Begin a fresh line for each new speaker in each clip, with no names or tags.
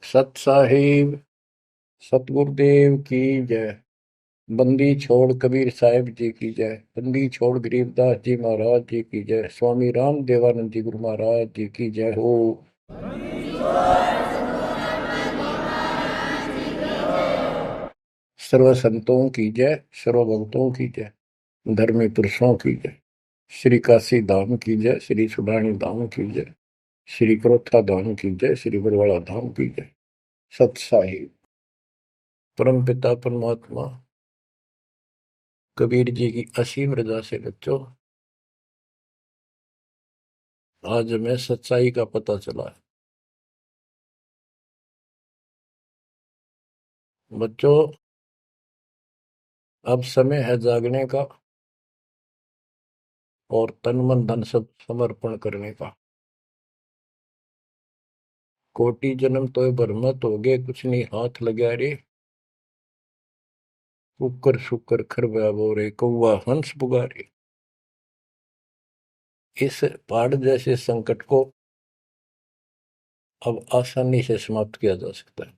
सत साहिब सतगुरुदेव की जय। बंदी छोड़ कबीर साहिब जी की जय। बंदी छोड़ गरीबदास जी महाराज जी की जय। स्वामी राम देवानंद जी गुरु महाराज जी की जय हो। सर्व संतों की जय, सर्व भक्तों की जय, धर्मी पुरुषों की जय। श्री काशी धाम की जय, श्री सुडानी धाम की जय, श्री क्रोथा धाम की जय, श्री बरवाड़ा धाम की जय। सत साहिब परम पिता परमात्मा कबीर जी की असीम रजा से बच्चों आज हमें सच्चाई का पता चला है। बच्चों अब समय है जागने का और तन मन धन सब समर्पण करने का। कोटि जन्म तो भरमत हो गए, कुछ नहीं हाथ लगा रे। कुकर शुकर खरबा बोरे, कौवा हंस पुगारे। इस पहाड़ जैसे संकट को अब आसानी से समाप्त किया जा सकता है,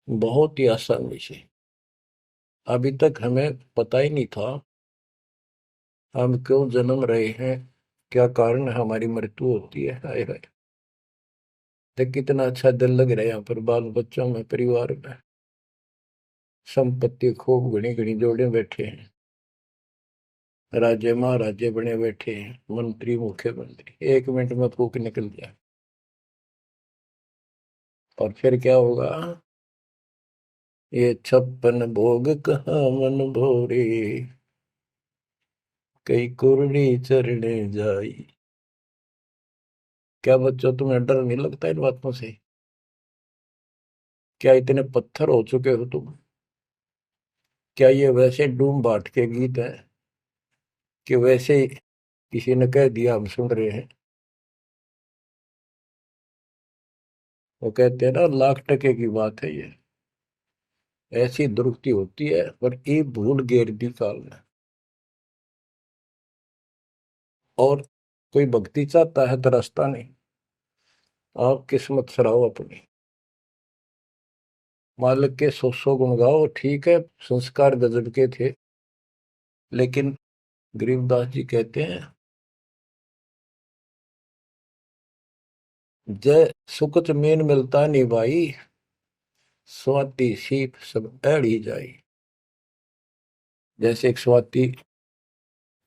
बहुत ही आसानी से। अभी तक हमें पता ही नहीं था हम क्यों जन्म रहे हैं, क्या कारण है हमारी मृत्यु होती है। हाय हाय, देख कितना अच्छा दिल लग रहा है यहाँ पर, बाल बच्चों में, परिवार में। संपत्ति खूब घनी घनी जोड़े बैठे हैं, राजे महाराजे बने बैठे हैं, मंत्री मुख्यमंत्री, 1 मिनट में फूक निकल जाए। और फिर क्या होगा? ये 56 भोग कहाँ मन भोरे, कई कुर्री चरणे जाई। क्या बच्चों तुम्हें डर नहीं लगता इन बातों से? क्या इतने पत्थर हो चुके हो तुम? क्या ये वैसे डूम बाट के गीत हैं कि वैसे ही किसी ने कह दिया हम सुन रहे हैं? वो कहते हैं ना, लाख टके की बात है ये। ऐसी दुरुक्ति होती है पर ये भूल गेर दी काल ने। और कोई भक्ति चाहता है तो रास्ता नहीं। आप किस्मत सराहो अपनी, मालिक के 100 गुण गाओ, ठीक है संस्कार गजब के थे। लेकिन गरीबदास जी कहते हैं, जय सुकुच मेन मिलता नहीं भाई, स्वाति सीप सब एड़ी जाई। जैसे एक स्वाति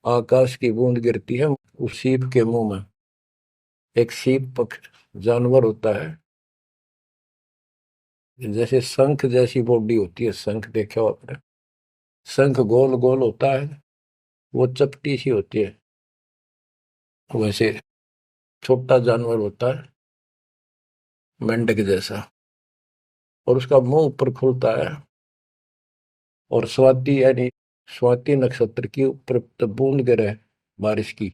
आकाश की बूंद गिरती है उस सीप के मुंह में। एक सीप पक्ष जानवर होता है, जैसे शंख जैसी बॉडी होती है। शंख देखा हो आपने? शंख गोल गोल होता है, वो चपटी सी होती है। वैसे छोटा जानवर होता है, मेंढक जैसा, और उसका मुंह ऊपर खुलता है। और स्वाति यानी स्वाति नक्षत्र की ऊपर तब बूंद गिरे बारिश की,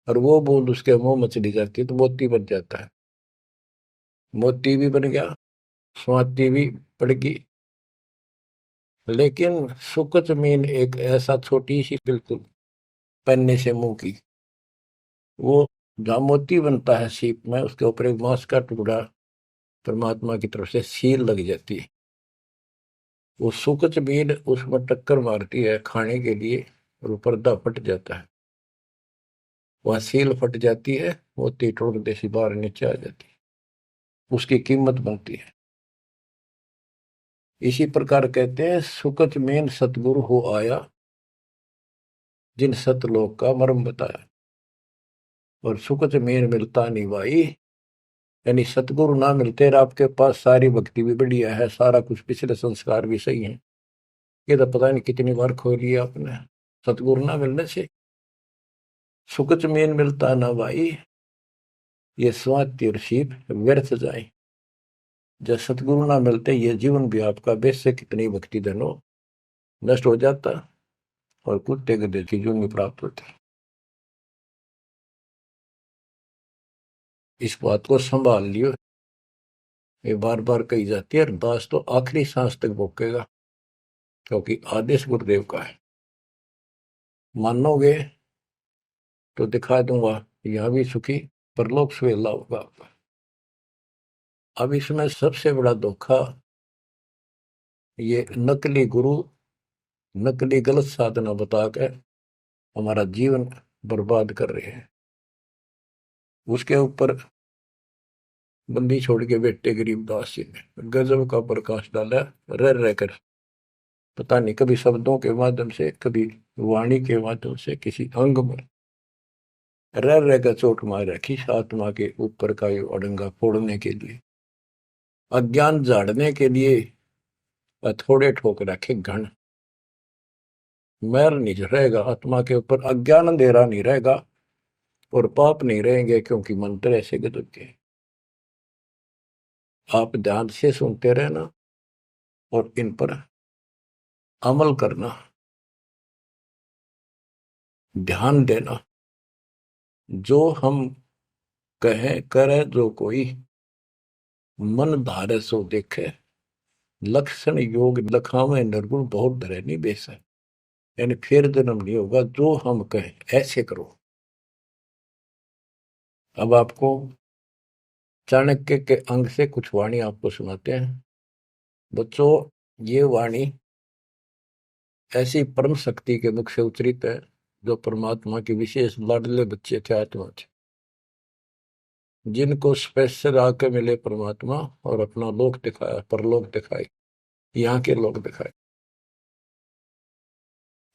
और वो बूंद उसके मुंह में चली जाती है तो मोती बन जाता है। मोती भी बन गया, स्वाति भी पड़ गई। लेकिन सुकच मीन एक ऐसा छोटी सी बिल्कुल पन्ने से मुंह की, वो जहाँ मोती बनता है सीप में, उसके ऊपर एक मांस का टुकड़ा परमात्मा की तरफ से सील लग जाती है। वो सुकच मीन उसमें टक्कर मारती है खाने के लिए, और वो पर्दा फट जाता है। वह सील फट जाती है, मोती टुकड़े से बाहर नीचे आ जाती है, उसकी कीमत बनती है। इसी प्रकार कहते हैं, सुकच मेन सतगुरु हो आया, जिन सतलोक का मर्म बताया। और सुकच मेन मिलता नहीं भाई, यानी सतगुरु ना मिलते और आपके पास सारी भक्ति भी बढ़िया है, सारा कुछ पिछले संस्कार भी सही है, ये तो पता नहीं कितनी बार खो लिया आपने। सतगुरु ना मिलने से सुकच मेन मिलता ना भाई, ये स्वाति और सीप व्यर्थ जाए। जब सतगुरु ना मिलते ये जीवन भी आपका वैसे कितनी भक्ति धन हो नष्ट हो जाता, और कुत्ते गधे की जून प्राप्त होती। इस बात को संभाल लियो, ये बार बार कही जाती है। अरदास तो आखिरी सांस तक भोगेगा, क्योंकि आदेश गुरुदेव का है। मानोगे तो दिखा दूंगा, यहाँ भी सुखी परलोक सुहेला होगा आपका। अब इसमें सबसे बड़ा धोखा ये नकली गुरु, नकली गलत साधना बता के हमारा जीवन बर्बाद कर रहे हैं। उसके ऊपर बंदी छोड़ के बेटे गरीबदास जी ने गजब का प्रकाश डाला, रह रहकर। पता नहीं कभी शब्दों के माध्यम से, कभी वाणी के माध्यम से, किसी अंग में रह रहकर चोट मार रखी आत्मा के ऊपर का ये अड़ंगा फोड़ने के लिए, अज्ञान झाड़ने के लिए। थोड़े ठोक रखे घन, मैल नहीं रहेगा आत्मा के ऊपर, अज्ञान अंधेरा नहीं रहेगा और पाप नहीं रहेंगे, क्योंकि मंत्र ऐसे गजब के। आप ध्यान से सुनते रहना और इन पर अमल करना, ध्यान देना। जो हम कहें करे जो कोई, मन धारे सो देखे, लक्षण योग लखावे निर्गुण बहुत धरे नहीं बेस है। यानी फिर जन्म नहीं होगा, जो हम कहें ऐसे करो। अब आपको चाणक्य के अंग से कुछ वाणी आपको सुनाते हैं। बच्चों, ये वाणी ऐसी परम शक्ति के मुख से उच्चरित है, जो परमात्मा के विशेष लाडले बच्चे थे, आत्मा थे, जिनको स्पेशल आके मिले परमात्मा और अपना लोक दिखाया, परलोक दिखाई, यहाँ के लोक दिखाए।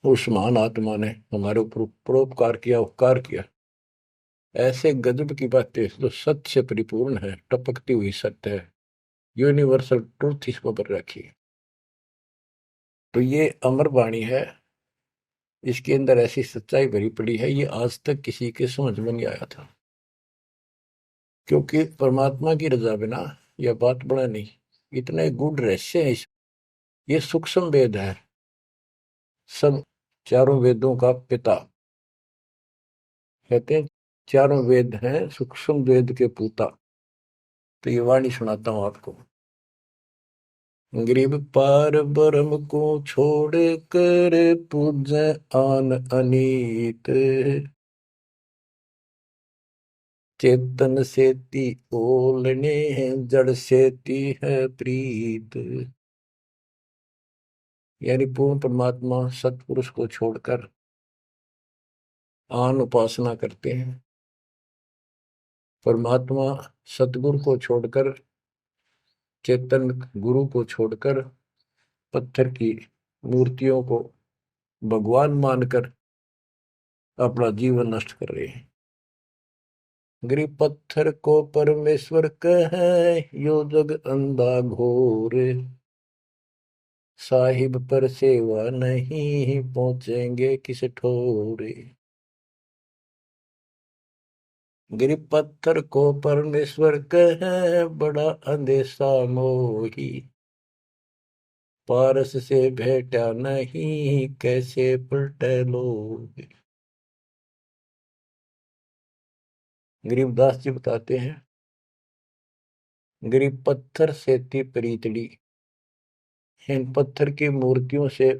उस महान आत्मा ने हमारे ऊपर परोपकार किया, उपकार किया। ऐसे गजब की बातें जो सत्य से परिपूर्ण है, टपकती हुई सत्य है, यूनिवर्सल ट्रूथ इसको पर रखी। तो ये अमर वाणी है, इसके अंदर ऐसी सच्चाई भरी पड़ी है, ये आज तक किसी के समझ में नहीं आया था। क्योंकि परमात्मा की रजा बिना यह बात बड़ा नहीं। इतने गूढ़ रहस्य है, ये सूक्ष्म वेद है, सब चारों वेदों का पिता कहते हैं। चारों वेद हैं सूक्ष्म वेद के पूता। तो ये वाणी सुनाता हूं आपको। गरीब पार ब्रह्म को छोड़ कर पूजे आन अनीत, चेतन सेती ओलने जड़ सेती है प्रीत। यानी पूर्ण परमात्मा सतपुरुष को छोड़कर आन उपासना करते हैं। परमात्मा सतगुरु को छोड़कर, चेतन गुरु को छोड़कर पत्थर की मूर्तियों को भगवान मानकर अपना जीवन नष्ट कर रहे हैं। गरीब पत्थर को परमेश्वर कहे, यो जग अंधा घोर, साहिब पर सेवा नहीं पहुंचेंगे किस ठोरे। गरीब पत्थर को परमेश्वर कहे, बड़ा अंदेशा मोही, पारस से भेटा नहीं कैसे पलटे लोग। गरीबदास जी बताते हैं, गरीब पत्थर से थी प्रीतड़ी, इन पत्थर की मूर्तियों से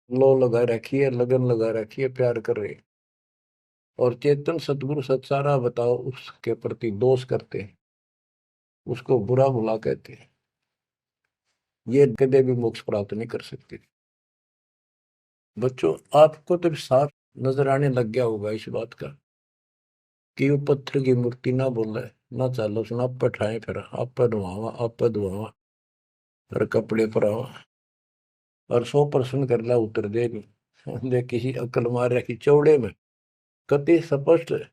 लो लगा रखी है, लगन लगा रखी है, प्यार कर रहे। और चेतन सतगुरु सत्सारा बताओ उसके प्रति दोष करते हैं, उसको बुरा भुला कहते हैं। ये कदे भी मोक्ष प्राप्त नहीं कर सकते। बच्चों, आपको तो साफ नजर आने लग गया होगा इस बात का कि वो पत्थर की मूर्ति ना बोले, ना चालो सुना, आप पर ठाए, फिर आप पर धुआवा, आप पर धुआवा, फिर कपड़े पर आवा और 100% कर ला उतर दे नहीं। दे किसी अकल मार रखी चौड़े में, कति स्पष्ट है।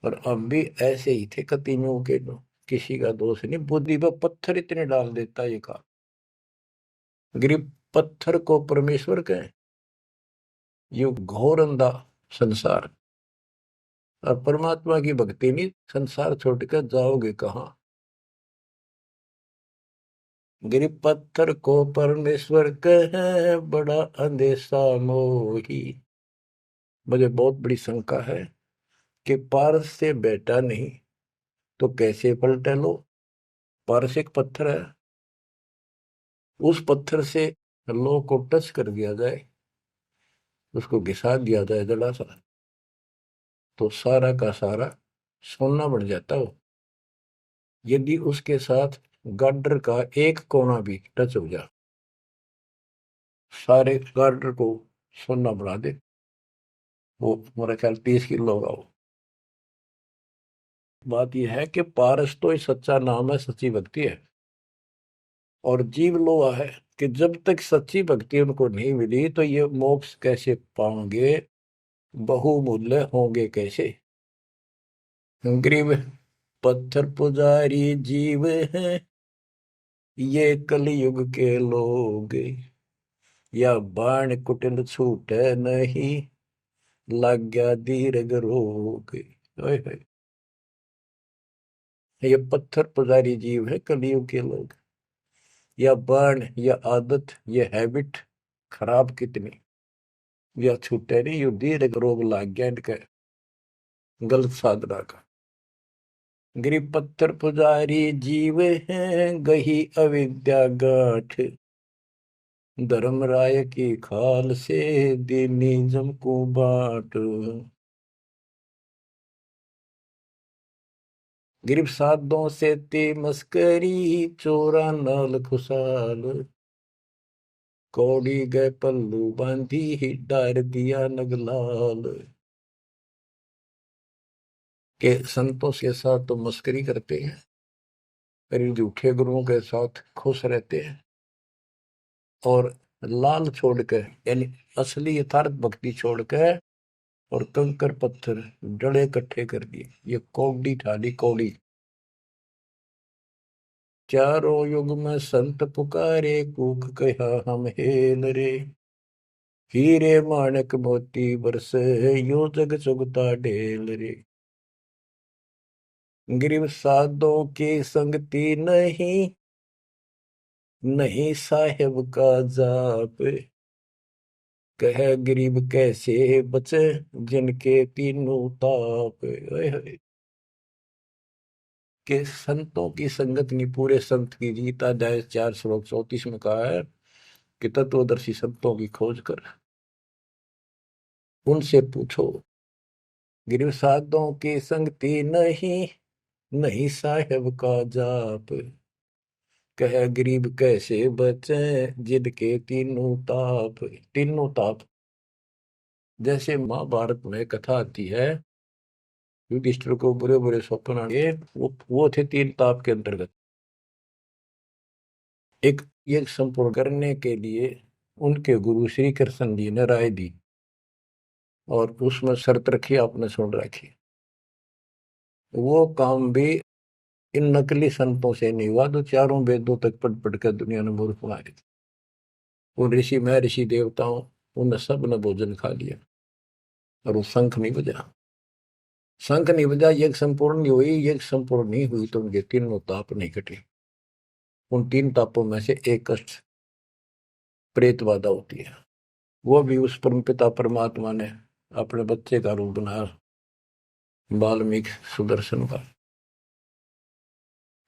और अब भी ऐसे ही थे कति न्यू के न्यू, किसी का दोष नहीं। बुद्धि पर पत्थर इतने डाल देता ये का। गरीब पत्थर को परमेश्वर कहे, ये घोर अंधा संसार। और परमात्मा की भक्ति नहीं, संसार छोड़कर जाओगे कहाँ। गरीब पत्थर को परमेश्वर कहे, बड़ा अंदेशा मोही। मुझे बहुत बड़ी शंका है कि पारस से बेटा नहीं तो कैसे पलटे लो। पारस एक पत्थर है, उस पत्थर से लो को टच कर दिया जाए, उसको घिसा दिया जाए जड़ा सा, तो सारा का सारा सोना बन जाता हो। यदि उसके साथ गार्डर का एक कोना भी टच हो जाए, सारे गार्डर को सोना बना दे, वो मेरा ख्याल 30 किलो होगा वो। बात यह है कि पारस तो ही सच्चा नाम है, सच्ची भक्ति है। और जीव लोहा है कि जब तक सच्ची भक्ति उनको नहीं मिली तो ये मोक्ष कैसे पाएंगे, बहुमूल्य होंगे कैसे। गरीब पत्थर पुजारी जीव हैं ये कलयुग के लोग, या बाण कुटिल छूटे नहीं, लग गया दीर्घ रोग। ओए होए, ये पत्थर पुजारी जीव है कलयुग के लोग, या बाण या आदत ये हैबिट खराब कितनी, या छूटे नहीं, यू दीर्घ रोग लग गया इनके गलत साधना का। गरीब पत्थर पुजारी जीव हैं गही अविद्या गाठ, धर्म राय की खाल से दीनिज्म को बाट। गिरब साधों से ते मस्करी, चोरा नाल खुशाल, कौड़ी गए पल्लू बांधी ही डार दिया नगलाल। के संतों के साथ तो मस्करी करते हैं, पर इन झूठे गुरुओं के साथ खुश रहते हैं, और लाल छोड़कर यानी असली यथार्थ भक्ति छोड़कर और कंकर पत्थर डले इकट्ठे कर दिए, ये कौड़ी ठाली कौड़ी। चारों युग में संत पुकारे, कूक कहा हम हेल रे, हीरे माणक मोती बरसे यो जग चुगता ढेल रे। गरीब साधों की संगति नहीं, नहीं साहेब का जाप, कह गरीब कैसे बचे जिनके तीनों ताप। ओए होए, के संतों की संगत नहीं, पूरे संत की गीता अध्याय 4 श्लोक 34 में कहा है कि तत्वदर्शी संतों की खोज कर उनसे पूछो। गिरव साधों की संगति नहीं, नहीं साहेब का जाप, कह गरीब कैसे बचे जिनके तीनों ताप। तीनों ताप, जैसे महाभारत में कथा आती है, युधिष्ठिर को बुरे बुरे स्वप्न आए, वो थे तीन ताप के अंतर्गत। एक ये संपूर्ण करने के लिए उनके गुरु श्री कृष्ण जी ने राय दी, और उसमें शर्त रखी, आपने सुन रखी। वो काम भी इन नकली संतों से नहीं हुआ तो चारों वेदों तक पढ़ पढ़ कर दुनिया ने मूर्ख बना दी। उन ऋषि में ऋषि देवताओं, उन सब ने भोजन खा लिया और वो शंख नहीं बजा। शंख नहीं बजा, यज्ञ संपूर्ण नहीं हुई, यज्ञ संपूर्ण नहीं हुई तो उनके तीनों ताप नहीं कटे। उन तीन तापों में से एक कष्ट प्रेत बाधा होती है, वो भी उस परमपिता परमात्मा ने अपने बच्चे का रूप बनाया, वाल्मीकि सुदर्शन का।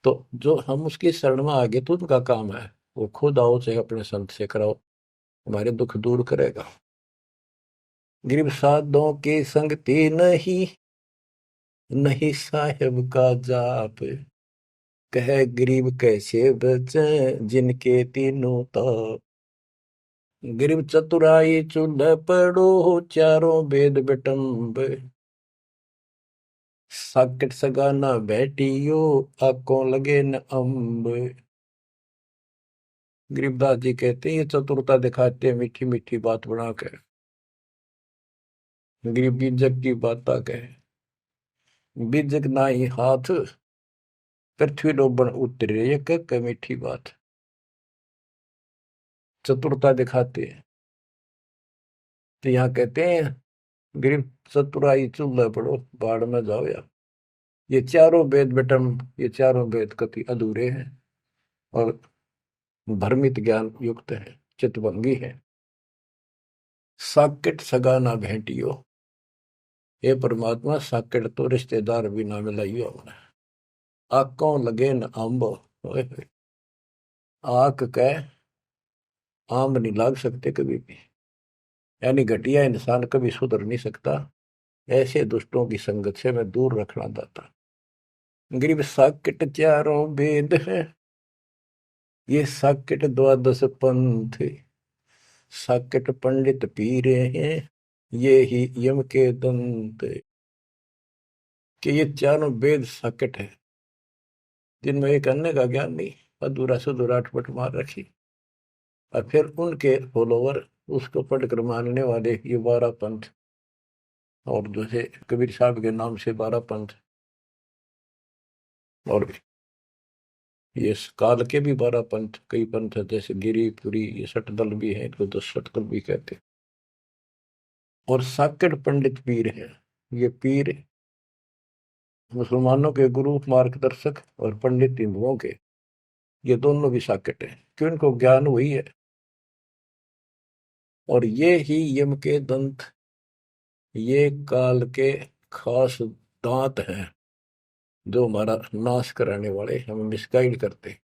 तो जो हम उसकी शरण में आ गए तो उनका काम है, वो खुद आओ चाहे अपने संत से कराओ, हमारे दुख दूर करेगा। गरीब साधों की संगति नहीं, नहीं साहेब का जाप, कह गरीब कैसे बचे जिनके तीनों ताप। गरीब चतुराई चूल्हे पड़ो, चारों वेद बिटम्ब, साकिट सगाना बैठियो, आंखों लगे न अम्ब। गरीबदास जी कहते हैं ये चतुरता दिखाते हैं मीठी मीठी बात बना कर, गरीब बीजक की बात कहे, बीजक ना ही हाथ, पृथ्वी डोबन उतरे, ये कह मीठी बात। चतुरता दिखाते हैं, तो यहाँ कहते हैं गरीब चतुराई चूल्हे पड़ो, बाढ़ में जाओ यार। ये चारों वेद बेटम, ये चारों वेद कति अधूरे हैं और भ्रमित ज्ञान युक्त है, चितभंगी है। साकेट सगा ना भेंटियो, हे परमात्मा साकेट तो रिश्तेदार भी ना मिलाइयो हमने। आंखों लगे न आंब, आंख कह आम नहीं लाग सकते कभी भी, यानी घटिया इंसान कभी सुधर नहीं सकता। ऐसे दुष्टों की संगत से मैं दूर रखना चाहता। गरीब साकेट चारों वेद है, ये साकेट द्वादश पंथ, साकेट पंडित पीरे हैं, ये ही यम के दंत। कि ये चारों वेद साकेट है, जिनमें एक अन्य का ज्ञान नहीं, अधूरा सुधूरा अटपट मार रखी। और फिर उनके फॉलोवर उसको पढ़कर मानने वाले ये 12 पंथ, और जैसे कबीर साहब के नाम से 12 पंथ, और ये काल के भी 12 पंथ, कई पंथ है, जैसे गिरिपुरी, ये सटदल भी है, इनको 10 सटदल भी कहते हैं। और साकेट पंडित पीर है, ये पीर मुसलमानों के गुरु मार्गदर्शक और पंडित हिंदुओं के, ये दोनों भी साकेट है, क्यों इनको ज्ञान वही है। और ये ही यम के दंत, ये काल के खास दांत हैं, जो हमारा नाश कराने वाले, हमें मिसगाइड करते।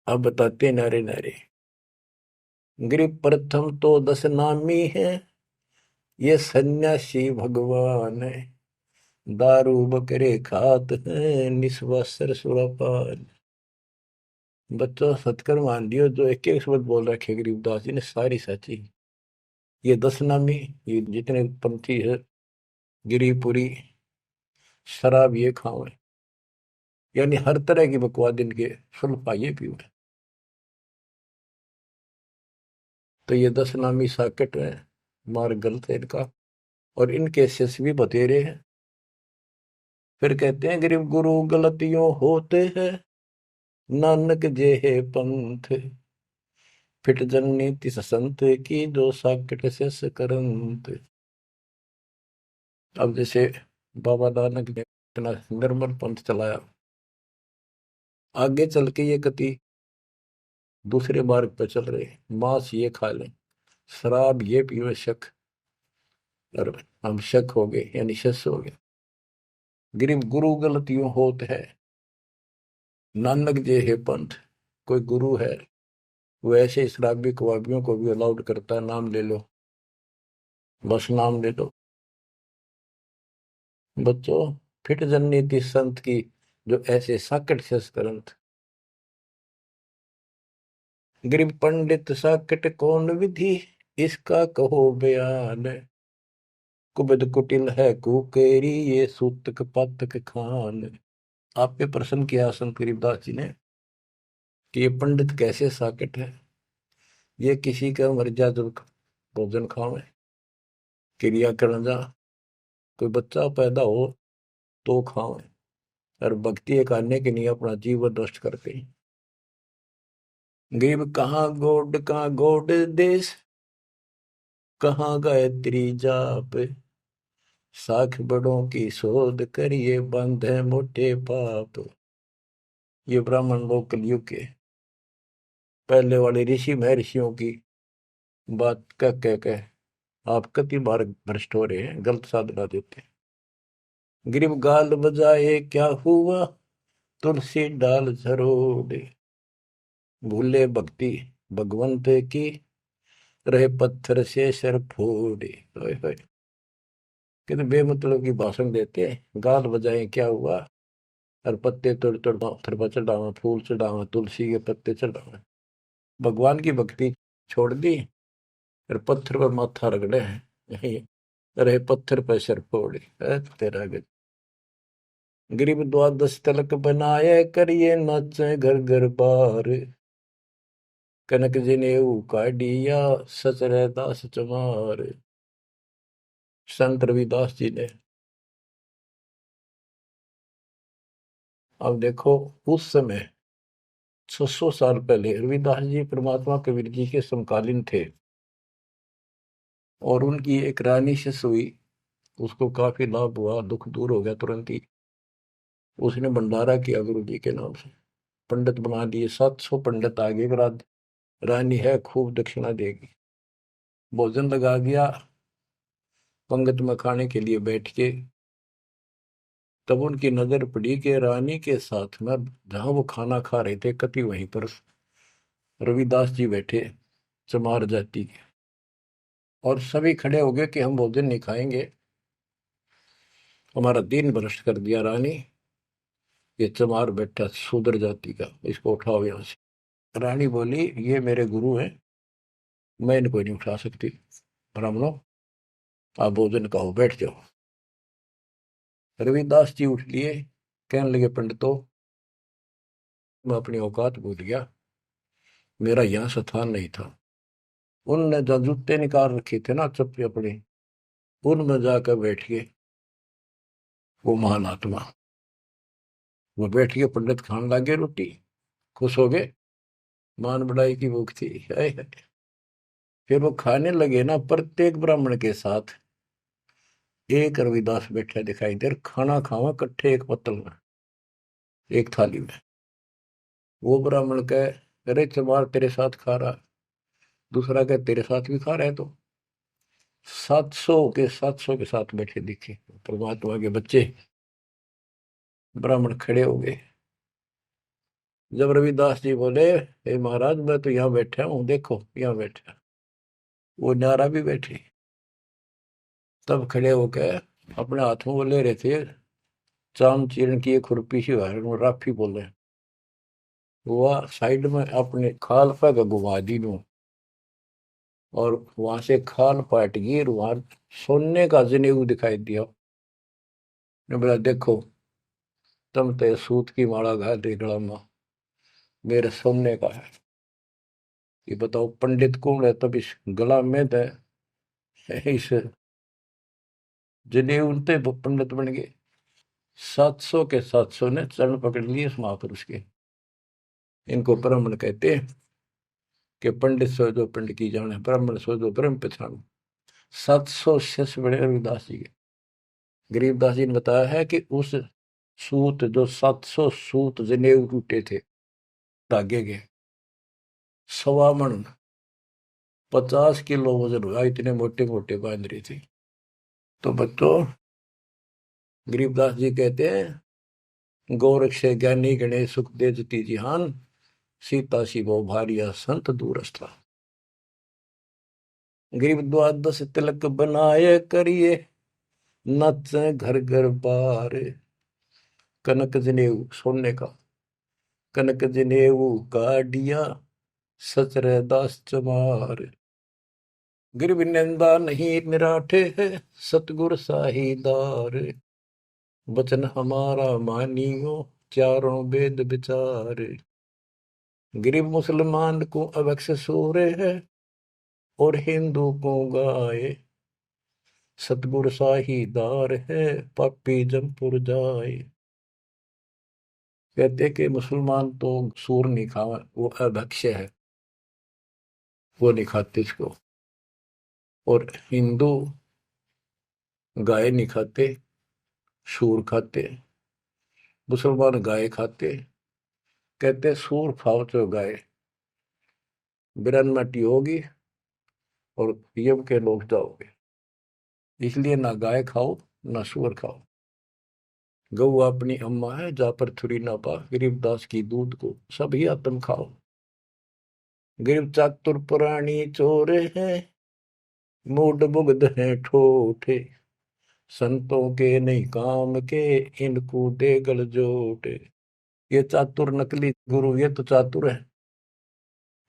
अब बताते नारे नारे। गरीब प्रथम तो 10 नामी है, ये सन्यासी भगवान है, दारू बकरे खात है, निस्वासर सुरापान। बच्चों सत्कर मान लियो, जो एक एक शब्द बोल रखे गरीबदास जी ने सारी सच्ची। ये 10 नामी, ये जितने पंथी है, गिरिपुरी, शराब ये खाओ, यानी हर तरह की बकवाद इनके सुन पाइए भी हुए। तो ये 10 नामी साकेट है, मार्ग गलत है इनका, और इनके शिष्य भी बतेरे हैं। फिर कहते हैं गरीब गुरु गलतियों होते हैं, नानक जे है पंथ, फिट जननी तिस संत की, जो साकेट शिष करंत। अब जैसे बाबा नानक ने इतना निर्मल पंथ चलाया, आगे चल के ये कति दूसरे मार्ग पर चल रहे, मांस ये खा लें, शराब ये पीवे शक, और हम शक हो गए, यानी शस हो गए। गरीब गुरु गलतियों होत है, नानक जे है पंथ, कोई गुरु है वो ऐसे शराबी कबाबियों को भी अलाउड करता है, नाम ले लो, बस नाम ले लो। बच्चों फिट जननीति संत की, जो ऐसे साकट शस करंत। गरीब पंडित साकट कौन विधि, इसका कहो बयान, कुबद कुटिल है कुकेरी, ये सूतक पातक खान। आप पे प्रश्न किया संत गरीबदास जी ने कि ये पंडित कैसे साकट है, ये किसी का मर्यादा भोजन खावे, क्रिया करना जा, कोई बच्चा पैदा हो तो खावे, और भक्ति करने के लिए अपना जीवन नष्ट करते हैं। गरीब कहाँ गोड देश, कहाँ गायत्री जाप, साख बड़ों की शोध करिए, बंधे मोटे पाप। ये ब्राह्मण लोग कलयुग के पहले वाले ऋषि महर्षियों की बात कह आप कति बार भ्रष्ट हो रहे हैं, गलत साधना देते हैं। गरीब गाल बजाए क्या हुआ, तुलसी डाल झरोड़े, भूले भक्ति भगवंत की, रहे पत्थर से सर फोड़े। कितने बेमतलब की भाषण देते हैं, गाल बजाए क्या हुआ, और पत्ते तोड़ तोड़ पत्थर पर चढ़ावा, फूल चढ़ावा, तुलसी के पत्ते चढ़ावा, भगवान की भक्ति छोड़ दी, और पत्थर पर माथा रगड़े हैं, यही रहे पत्थर पर सर फोड़े। तेरा गज गरीब द्वादश तलक बनाए, करिए नाचे घर घर बार, कनक जनेऊ काढ़िया, सच दास चमार। संत रविदास जी ने, अब देखो उस समय 600 साल पहले रविदास जी परमात्मा कबीर जी के समकालीन थे, और उनकी एक रानी शिष्य हुई, उसको काफी लाभ हुआ, दुख दूर हो गया तुरंत ही। उसने भंडारा किया गुरु जी के नाम से, पंडित बना दिए, 700 पंडित आगे, रानी है खूब दक्षिणा देगी। भोजन लगा दिया, पंगत में खाने के लिए बैठ के, तब उनकी नजर पड़ी कि रानी के साथ में जहां वो खाना खा रहे थे, कति वहीं पर रविदास जी बैठे, चमार जाति के। और सभी खड़े हो गए कि हम भोजन नहीं खाएंगे, हमारा दिन भ्रष्ट कर दिया रानी, ये चमार बैठा शूद्र जाति का, इसको उठाओ यहाँ से। रानी बोली ये मेरे गुरु हैं, मैं इनको नहीं उठा सकती। ब्राह्मणों आप भोजन कहो, बैठ जाओ। रविदास जी उठ लिए, कहने लगे पंडितों मैं अपनी औकात भूल गया, मेरा यहाँ स्थान नहीं था। उनने जो जूते निकाल रखे थे ना चप्पे अपने, उनमें जाकर बैठ गए वो महान आत्मा। वो बैठ के पंडित खाने लगे रोटी, खुश हो गए, मान बढ़ाई की भूख थी। हाय हाय। फिर वो खाने लगे ना, प्रत्येक ब्राह्मण के साथ एक रविदास बैठा दिखाई दे, खाना खावा कट्ठे एक पत्तल में, एक थाली में। वो ब्राह्मण कहे अरे चमार तेरे साथ खा रहा, दूसरा कहे तेरे साथ भी खा रहे, तो 700 के साथ बैठे दिखे परमात्मा के बच्चे। ब्राह्मण खड़े हो गए। जब रविदास जी बोले हे महाराज मैं तो यहाँ बैठा हूँ, देखो यहाँ बैठा, वो नारा भी बैठे। तब खड़े होकर अपने हाथ में वो ले रहे थे चाम चीरण की एक खुरपी सी राफी बोले, वो साइड में अपने खाल पर घुमा दी नू, और वहां से खाल पाट गई, वहां सोने का जनेऊ दिखाई दिया। ने बोला देखो तुम तो सूत की माला घाल रही गला में, मेरे सोने का है। ये बताओ पंडित कौन है, तब इस गला में तो इस जनेऊ उनते पंडित बन गए। 700 के 700 ने चरण पकड़ लिए इस महापुरुष के। इनको ब्राह्मण कहते हैं कि पंडित सो जो पिंड की जाने, ब्राह्मण सो जो ब्रह्म पहचान। 700 शिष्य बड़े रविदास जी के। गरीबदास जी ने बताया है कि उस सूत जो 700 सूत जनेऊ टूटे थे धागे के, 1.25 मन 50 किलो वजन हुआ, इतने मोटे मोटे बांध रही थी। तो बच्चों गरीबदास जी कहते हैं गोरख से ज्ञानी गणेश सुख दे जती जिहान, सीता शिवो भारिया संत दूरस्था। गरीब द्वादश तिलक बनाए करिए, नच घर घर बार। कनक जनेऊ सोने का, कनक जनेऊ काडिया, सचरे दास चमार। गिरव निंदा नहीं निराठे है, सतगुर साहीदार। वचन हमारा मानियो, चारों वेद विचार। गरीब मुसलमान को अवक्ष सूरे है, और हिंदू को गाए। सतगुर साहीदार है, पापी जमपुर जाए। कहते कि मुसलमान तो सूर नहीं खावा, वो अभक्ष्य है, वो नहीं खाते इसको। और हिंदू गाय नहीं खाते, सूर खाते। मुसलमान गाय खाते। कहते सूर खाओ तो गाय बिरनमटी होगी और यम के लोग जाओगे, इसलिए ना गाय खाओ ना सूअर खाओ। गऊ अपनी अम्मा है, जा पर थुरी ना पा, गरीबदास की दूध को सभी आत्म खाओ। गरीब चातुर पुरानी चोरे हैं, मूड मुग्ध है ठोठे। संतों के नहीं काम के, इनको दे गल जोटे। ये चातुर नकली गुरु ये तो चातुर है,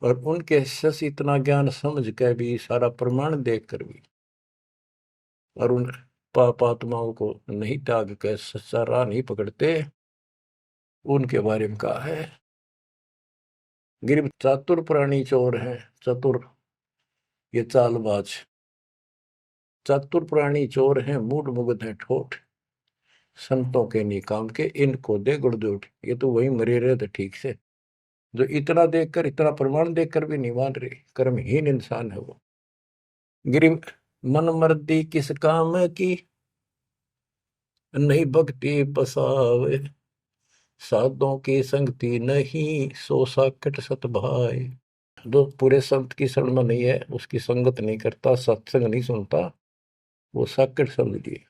और उनके शिष्य इतना ज्ञान समझ के भी, सारा प्रमाण देख कर भी, और उन पाप आत्माओं को नहीं त्याग कर सच्चा राह नहीं पकड़ते। उनके बारे में कहा है गिर चातुर प्राणी चोर है। चतुर ये चालबाज, चातुर प्राणी चोर हैं, मूड मुग्ध है ठोठ। संतों के नहीं काम के, इनको दे गुड़जोट। ये तो वही मरे रहे थे ठीक से, जो इतना देखकर, इतना प्रमाण देखकर भी नहीं मान रहे, कर्महीन इंसान है वो। गिरी मन मर्दी किस काम की, नहीं भक्ति पसावे। साधों की संगति नहीं, सो साकट सत भाई। जो पूरे संत की शरण में नहीं है, उसकी संगत नहीं करता, सत्संग नहीं सुनता, वो साकट समझ लिए।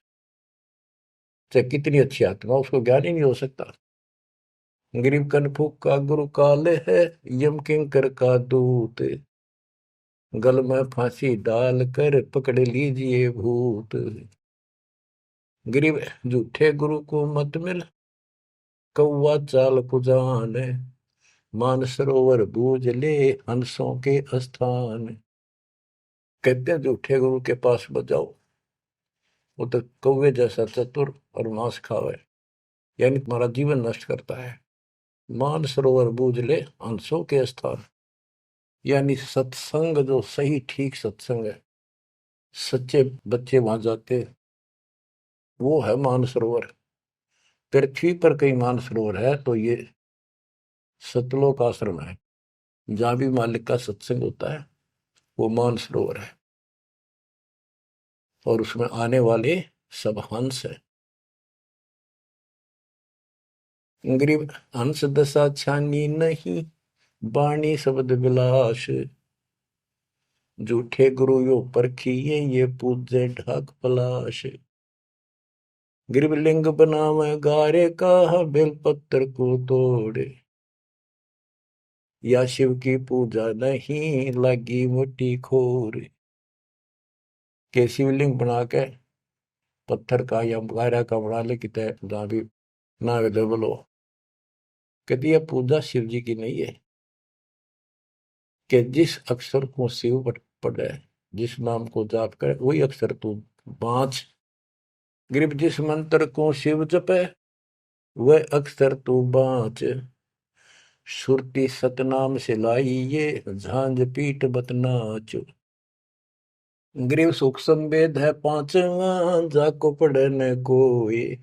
चाहे कितनी अच्छी आत्मा, उसको ज्ञान ही नहीं हो सकता। गरीब कनफूक का गुरु काले है, यम किंकर का दूत। गल में फांसी डाल कर पकड़ लीजिए भूत। गरीब झूठे गुरु को मत मिल, कौवा चाल कुजान, मानसरोवर बूझ ले हंसों के स्थान। कहते हैं झूठे गुरु के पास बजाओ, वो तो कौवे जैसा चतुर और मांस खावे, यानी तुम्हारा जीवन नष्ट करता है। मानसरोवर बूझ ले हंसों के स्थान, यानी सत्संग जो सही ठीक सत्संग है, सच्चे बच्चे वहां जाते, वो है मानसरोवर। पृथ्वी पर कई मानसरोवर है तो ये सतलोक आश्रम है, जहां भी मालिक का सत्संग होता है वो मानसरोवर है, और उसमें आने वाले सब हंस है। गरीब हंस दशा छानी नहीं, बाणी शब्द विलास। झूठे गुरु यो परखिए, ये पूजे ढाक पलाश। गरीब लिंग बनावे गारे का, बेलपत्र को तोड़े। या शिव की पूजा नहीं, लगी मोटी खोर। के शिवलिंग बना के पत्थर का या गारा का बना ले, कितने जहां भी ना अवेलेबल हो, कहती है पूजा शिव जी की नहीं है। कि जिस अक्षर को शिव पढ़े, जिस नाम को जाप करे, वही अक्षर तू बाँच। गरीब जिस मंत्र को शिव जपे, वह अक्षर तू बाँच। सुरती सतनाम से लाई ये, झांझ पीठ बतनाच। गरीब सुख संवेद है पांचवा, जाको पढ़े न कोई।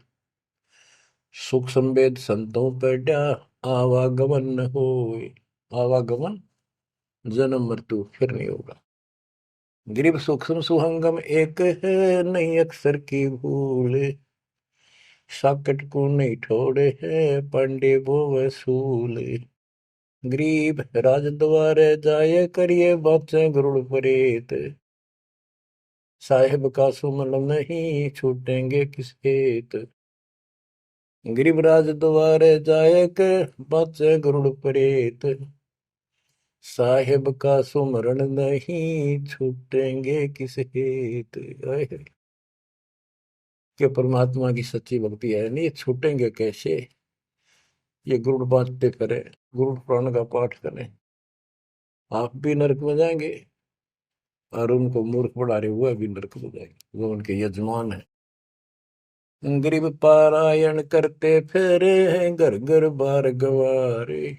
सुख संवेद संतों पढ़ा, आवागमन न होए। आवागमन जन्म मृत्यु फिर नहीं होगा। गरीब सूक्ष्म सुहंगम एक है, नहीं अक्षर की भूल। साकट को नहीं ठोड़े है, पांडे वो वसूल। गरीब राज द्वारे जाए, करिए बातें गरुड़ परेत। साहेब का सुमन नहीं, छूटेंगे किस हेत। गरीब राज द्वारे जाए, कर बातें गरुड़ परेत। साहेब का सुमरण नहीं, छूटेंगे किस हेत। कि परमात्मा की सच्ची भक्ति है नहीं, छूटेंगे कैसे। ये गुरुड़ बांटते करें, गुरुड़ पुराण का पाठ करें, आप भी नरक में जाएंगे, और उनको मूर्ख बना रहे हुए भी नरक में जाएंगे, वो उनके यजमान है। गरीब पारायण करते फिरे हैं, घर घर बार गवारे।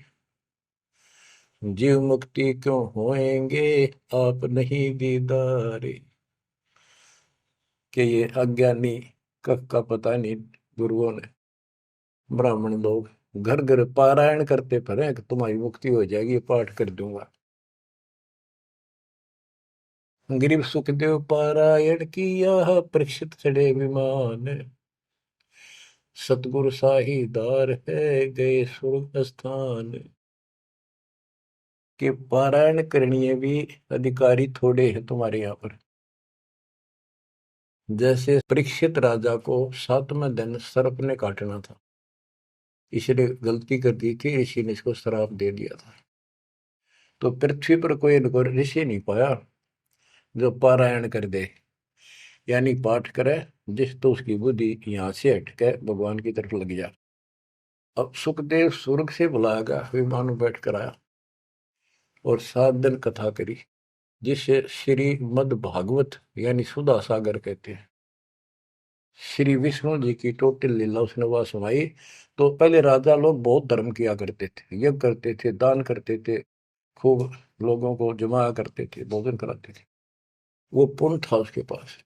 जीव मुक्ति क्यों होएंगे, आप नहीं दीदारे। कि ये अज्ञानी का पता नहीं, गुरुओं ने, ब्राह्मण लोग घर घर पारायण करते फिरे कि तुम्हारी मुक्ति हो जाएगी, पाठ कर दूंगा। गरीब सुखदेव पारायण किया, परीक्षित चढ़े विमान। सतगुरु साहीदार है, गए स्वर्ग स्थान। के पारायण करनी भी अधिकारी थोड़े हैं तुम्हारे यहाँ पर। जैसे परीक्षित राजा को 7वें दिन सर्प ने काटना था, इसने गलती कर दी थी, ऋषि ने इसको श्राप दे दिया था। तो पृथ्वी पर कोई ऋषि नहीं पाया जो पारायण कर दे, यानी पाठ करे, जिस तो उसकी बुद्धि यहाँ से हटके भगवान की तरफ लग जा। अब सुखदेव स्वर्ग से बुलाया, विमान में बैठ कर आया और 7 दिन कथा करी, जिसे श्रीमद् भागवत यानी सुधा सागर कहते हैं। श्री विष्णु जी की टोटल लीला उसने वह सुनाई। तो पहले राजा लोग बहुत धर्म किया करते थे, यज्ञ करते थे, दान करते थे, खूब लोगों को जमा करते थे, भोजन कराते थे, वो पुण्य था उसके पास।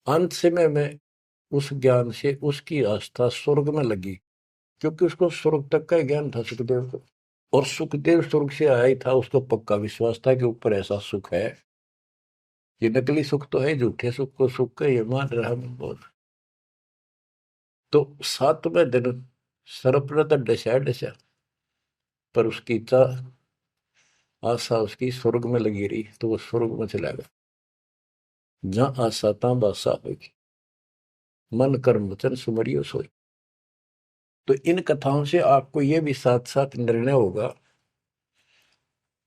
अंत समय में उस ज्ञान से उसकी आस्था स्वर्ग में लगी, क्योंकि उसको स्वर्ग तक का ज्ञान था सुखदेव को। और सुखदेव स्वर्ग से आया ही था, उसको पक्का विश्वास था कि ऊपर ऐसा सुख है। ये नकली सुख तो है, झूठे सुख को सुख का ये मान रहा बहुत। तो 7वें दिन सर्प ने तो डसा डसा, पर उसकी इच्छा आशा उसकी स्वर्ग में लगी रही, तो वो स्वर्ग में चला गया। जहां आशा तहां बासा होगी, मन कर्म वचन सुमरियो सोई। तो इन कथाओं से आपको ये भी साथ साथ निर्णय होगा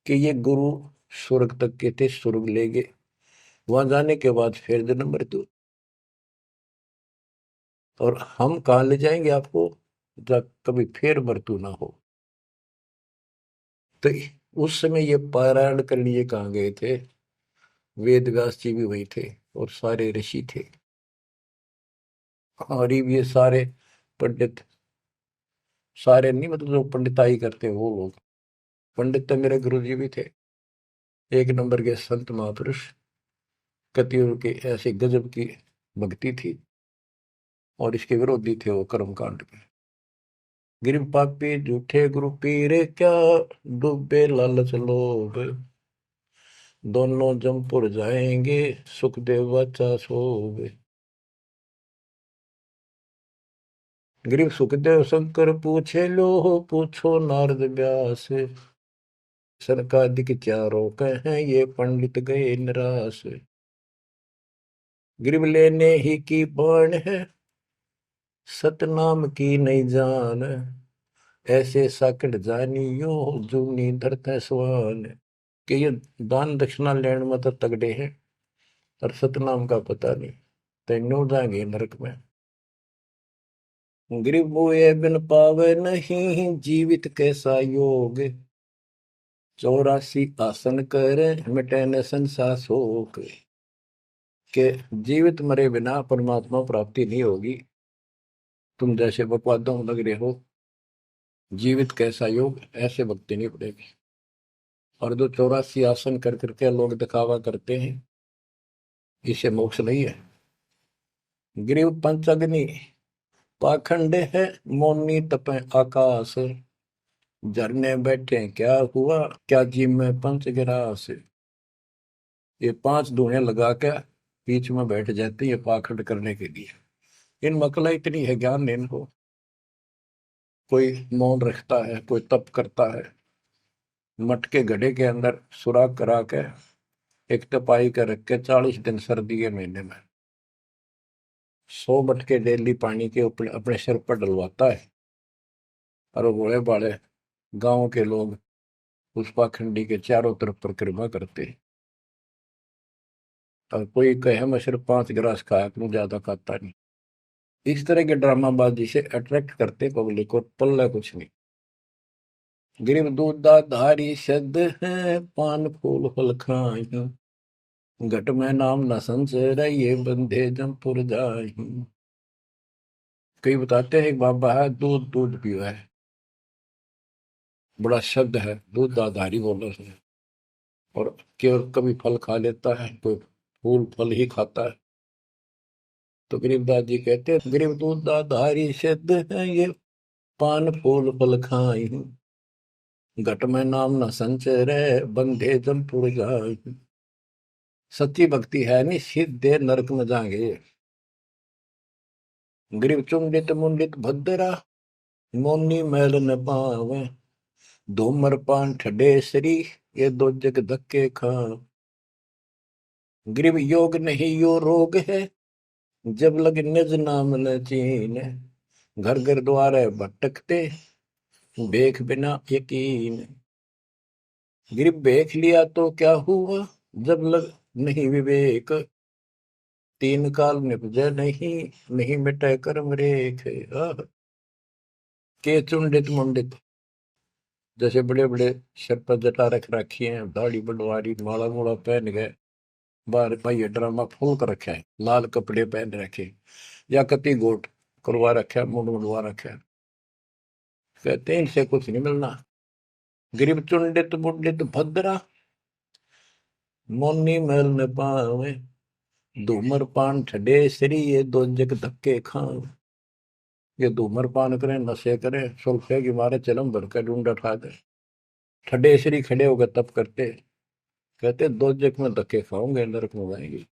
कि ये गुरु स्वर्ग तक के थे, स्वर्ग ले गए, वहां जाने के बाद फिर जन्म मृत्यु। और हम कहाँ ले जाएंगे आपको, जब कभी फिर मृत्यु ना हो। तो उस समय ये पारायण करने ये कहाँ गए थे? वेद व्यास जी भी वही थे और सारे ऋषि थे, और ये सारे पंडित, सारे नहीं मतलब जो पंडिताई करते वो लोग। पंडित तो मेरे गुरु जी भी थे, एक नंबर के संत महापुरुष। कतियों की ऐसी गजब की भक्ति थी, और इसके विरोधी थे वो कर्म कांड के। गिर पापी झूठे गुरु पीरे क्या, डूबे लालच लोभ, दोनों जमपुर जाएंगे, सुखदेव वाचा सोवे। ग्रीव सुखदेव शंकर पूछे लो, पूछो नारद व्यास, सनकादिक चारों कहें ये पंडित गए निराश। ग्रीव लेने ही की बाण है, सतनाम की नहीं जान, ऐसे साकट जानियो, जूनी धरते स्वान। कि ये दान दक्षिणा लेने में तो तगड़े हैं, और सतनाम का पता नहीं, तेनों जाएंगे नरक में। ग्रीव मोए बिन पावे नहीं, जीवित कैसा योग, 84 आसन करे, मिटे न संसार शोक। के जीवित मरे बिना परमात्मा प्राप्ति नहीं होगी। तुम जैसे बकवादों में लग रहे हो, जीवित कैसा योग, ऐसे भक्ति नहीं पड़ेगी। और जो 84 आसन कर करके लोग दिखावा करते हैं, इसे मोक्ष नहीं है। ग्रीव पंचअग्नि पाखंड है, मौनी तपे आकाश, झरने बैठे क्या हुआ, क्या जी में पंच गिरास। ये 5 धुएं लगा के बीच में बैठ जाते हैं ये पाखंड करने के लिए। इन मकला इतनी है ज्ञान नहीं इनको। कोई मौन रखता है, कोई तप करता है, मटके घड़े के अंदर सुराख करा के एक तपाई कर रख के 40 दिन सर्दी के महीने में 100 मटके डेली पानी के ऊपर अपने सिर पर डलवाता है, और वो बड़े बड़े गांव के लोग उस पाखंडी के चारों तरफ परिक्रमा करते हैं। और कोई कहे मैं सिर्फ 5 गिलास खाया करूं, ज्यादा खाता नहीं। इस तरह के ड्रामाबाजी से अट्रैक्ट करते पब्लिक को, पल्ला कुछ नहीं। गिरिव दूधा धारी शब्द है, पान फूल फल खाई, घट में नाम न संचर, ये बंधे जमपुर जाई। कई बताते हैं एक बाबा है, दूध दूध पियो है, बड़ा शब्द है, दूध दाधारी बोलो है। और केवल कभी फल खा लेता है, कोई फूल फल ही खाता है। तो गरीबदास जी कहते हैं, गरीब दूध दाधारी शब्द है, ये पान फूल फल खाई, घट में नाम न संचर, बंधे जमपुर जाई। सच्ची भक्ति है नहीं, सीधे नरक में जाएंगे। ग्रीव चुंडित मुंडित भद्रा, मोनी मैल न पावे, धूमर पान ठडेसरी, ये दो जग धक्के खा। ग्रीव योग नहीं यो रोग है, जब लग निज नाम न चीन, घर घर द्वारे भटकते, बेख बिना यकीन। ग्रीव बेख लिया तो क्या हुआ, जब लग नहीं विवेक, तीन काल निपजे नहीं, नहीं मिटे कर्म रेख। के चुंडित मुंडित, जैसे बड़े बड़े सिर पर जटा रख रखी है, दाढ़ी बंडवारी, माला मूला पहन गए, बाहर भाई ड्रामा फूल कर रखा है, लाल कपड़े पहन रखे, या कति गोट करवा रखा है, मुंड मुंडवा रखा है। कहते हैं इनसे कुछ नहीं मिलना। गरीब चुंडित मुंडित भद्रा, मोनी मैल न पावे, धूमर पान ठडे श्री, ये दो जग धक्के खाओ। ये धूमर पान करें, नशे करें, सुल्फे की मारे चलम भर कर ढूंढ उठा दे, ठडे श्री खड़े होकर तप करते, कहते दो जग में धक्के खाओगे, नरक में जाएंगे।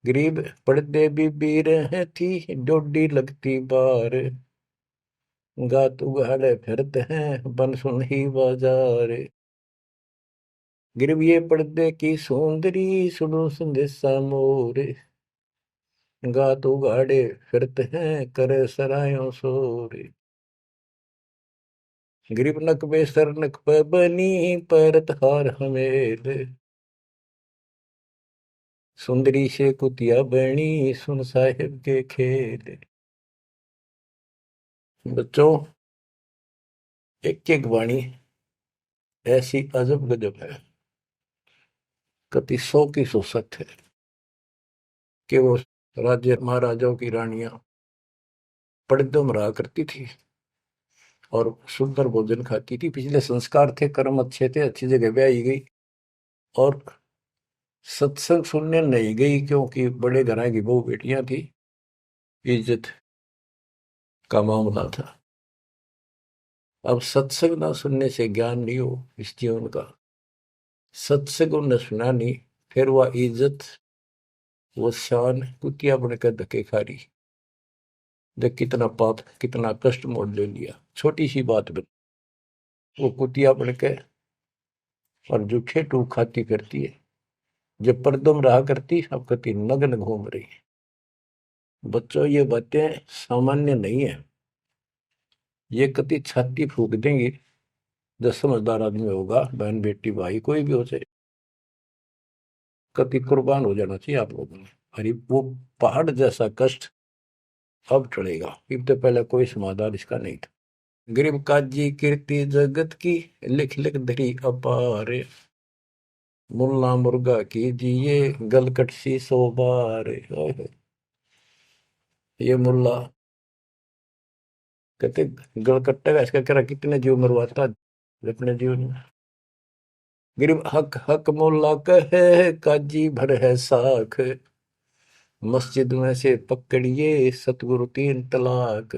गरीब पड़ते भी बीर है थी, डोडी लगती बार, गात उगाड़े फिरते हैं, बन सुन ही बाजार। गरीब ये पर्दे की सौंदरी, सुनो संदेशा मोर, गात उगाड़े फिरते हैं, करे सरायों शोर। गरीब नक बेसर नक पे बनी, पैरत हार हमेल, सुंदरी से कुतिया बनी, सुन साहिब के खेल। बच्चों, एक एक वाणी ऐसी अजब गजब है, कति 100 की 100 सत्य है कि वो राज्य महाराजाओं की रानियां पर्दों में रहा करती थी और सुंदर भोजन खाती थी। पिछले संस्कार थे, कर्म अच्छे थे, अच्छी जगह ब्याही गई और सत्संग सुनने नहीं गई क्योंकि बड़े घरां की बहू बेटियां थी, इज्जत का मामला था। अब सत्संग ना सुनने से ज्ञान नहीं हो इस जीवन का, सत्संग उन्हें सुना नहीं, फिर वह इज्जत वो शान कुतिया बनकर धक्के खा रही। देख कितना पाप, कितना कष्ट मोड़ ले लिया छोटी सी बात बन, वो कुतिया बनके और जूठे टूक खाती फिरती है। जब पर्दों में रहा करती अब कति नग्न घूम रही है। बच्चों, ये बातें सामान्य नहीं है, ये कति छाती फूक देंगी। जो समझदार आदमी होगा, बहन बेटी भाई कोई भी हो जाए, कति कुर्बान हो जाना चाहिए आप लोगों ने। अरे वो पहाड़ जैसा कष्ट अब चढ़ेगा, इससे पहले कोई समाधान इसका नहीं था। गरीब काजी कीर्ति जगत की, लिख लिख धरी अपार, मुल्ला मुर्गा कीजिए गलकट सी 100 बार। ये मुल्ला कहते गलकट्टे का इसका कह कितने जीव मरवाता अपने जीवन में। गरीब हक हक मुल्ला कहे काजी भर है साख, मस्जिद में से पकड़िए सतगुरु 3 तलाक।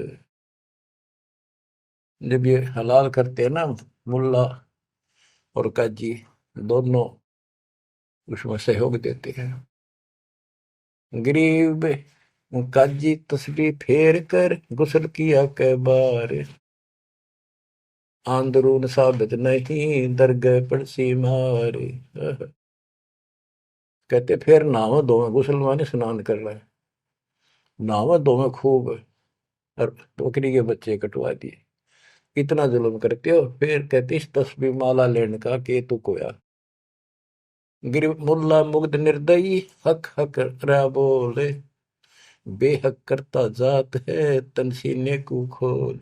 जब ये हलाल करते हैं ना, मुल्ला और काजी दोनों उसमें सहयोग देते हैं। गरीब काजी तस्बीह फेर कर गुस्ल किया कै बार, आंदरून साबित नहीं दरगह पड़सी मार। कहते फिर नहावा धोवे, गुस्ल माने स्नान कर रहा है, नहावा धोवे खूब और बकरी के बच्चे कटवा दिए। इतना जुल्म करते हो, फिर कहते इस तस्बीह माला लेने का के तू कोया। गिर मुल्ला मुग्ध निर्दयी हक हक रा बोले, बेहक करता जात है तनसीने को खोल।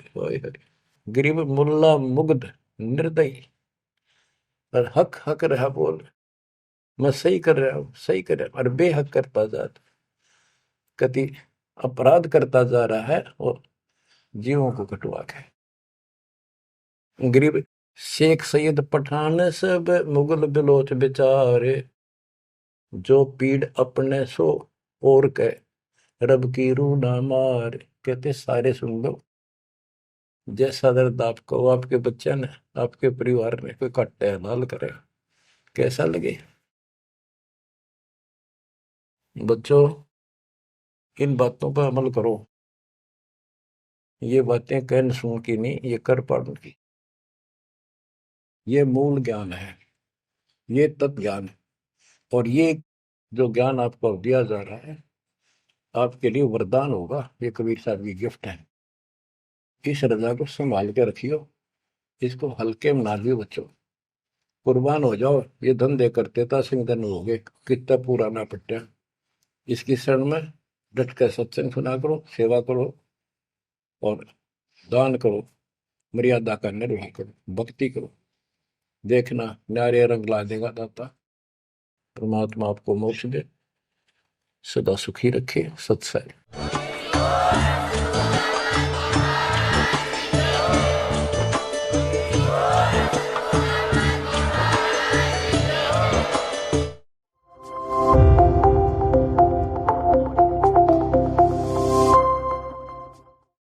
गरीब मुल्ला मुग्ध निर्दयी और हक हक रहा बोल, मैं सही कर रहा हूं, सही कर रहा हूं, और बेहक करता जात, कति अपराध करता जा रहा है और जीवों को कटवा के। गरीब शेख सैयद पठान सब मुगल बिलोच बेचारे, जो पीड़ अपने सो और के रब की रूह ना मार। कहते सारे सुन लो, जैसा दर्द आपको आपके बच्चे ने, आपके परिवार में कोई कट्टे हलाल करे, कैसा लगे। बच्चों, इन बातों पर अमल करो। ये बातें कहन सुन की नहीं, ये कर पाड़न की। ये मूल ज्ञान है, ये तत्व ज्ञान है, और ये जो ज्ञान आपको दिया जा रहा है आपके लिए वरदान होगा। ये कबीर साहब की गिफ्ट है। इस रजा को संभाल के रखियो, इसको हल्के में ना लियो बच्चों, कुर्बान हो जाओ। ये धंधे करते था सिंह धन हो गए, कितना पुराना पट्टा। इसकी शरण में डट कर सत्संग सुना करो, सेवा करो और दान करो, मर्यादा का निर्वाह करो, भक्ति करो। देखना न्यारे रंग ला देगा दाता। परमात्मा आपको मोक्ष दे, सदा सुखी रखे। सत्संग।